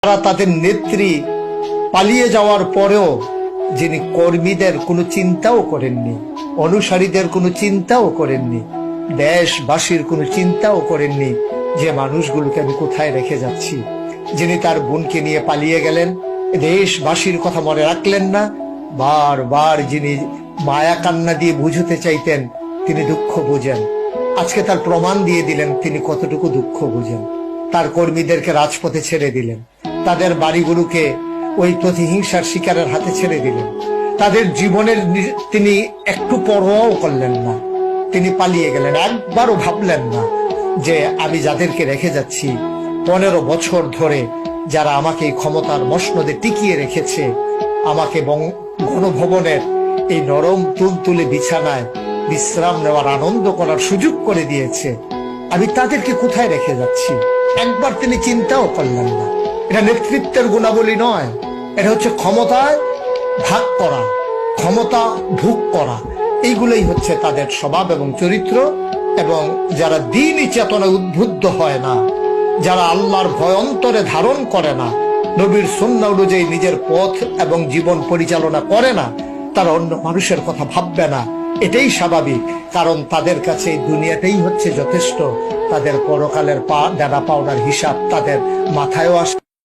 তারা তাদের নেত্রী পালিয়ে যাওয়ার পরেও যিনি কর্মীদের কোনো চিন্তাও করেননি, অনুসারীদের কোনো চিন্তাও করেননি, দেশবাসীর কোনো চিন্তাও করেননি যে মানুষগুলোকে আমি কোথায় রেখে যাচ্ছি। যিনি তার বোনকে নিয়ে পালিয়ে গেলেন, দেশবাসীর কথা মনে রাখলেন না। বারবার যিনি মায়া কান্না দিয়ে বুঝতে চাইতেন তিনি দুঃখ বুঝেন। আজকে তার প্রমাণ দিয়ে দিলেন তিনি কতটুকু দুঃখ বুঝেন। তার কর্মীদেরকে রাজপথে ছেড়ে দিলেন, তাদের বাড়িগুলোকে ওই প্রতিহিংসার শিকারের হাতে ছেড়ে দিলেন, তাদের জীবনের তিনি একটু পরোয়াও করলেন না। তিনি পালিয়ে গেলেন, একবারও ভাবলেন না যে আমি যাদেরকে রেখে যাচ্ছি 15 বছর ধরে যারা আমাকে এই ক্ষমতার মসনদে টিকিয়ে রেখেছে, আমাকে গণভবনের এই নরম তুলতুলে বিছানায় বিশ্রাম নেওয়ার আনন্দ করার সুযোগ করে দিয়েছে, আমি তাদেরকে কোথায় রেখে যাচ্ছি একবার তিনি চিন্তাও করলেন না। এটা নেতৃত্বের গুণাবলী নয়, এটা হচ্ছে ক্ষমতায় ভাগ করা, ক্ষমতা ভোগ করা। এইগুলোই হচ্ছে তাদের স্বভাব এবং চরিত্র। এবং যারা দ্বীনি চেতনায় উদ্বুদ্ধ হয় না, যারা আল্লাহর ভয় অন্তরে ধারণ করে না, নবীর সুন্নাহ অনুযায়ী নিজের পথ এবং জীবন পরিচালনা করে না, তারা অন্য মানুষের কথা ভাববে না। এটাই স্বাভাবিক, কারণ তাদের কাছে এই দুনিয়াটাই হচ্ছে যথেষ্ট। তাদের পরকালের দেনা পাওনার হিসাব তাদের মাথায়ও আসে।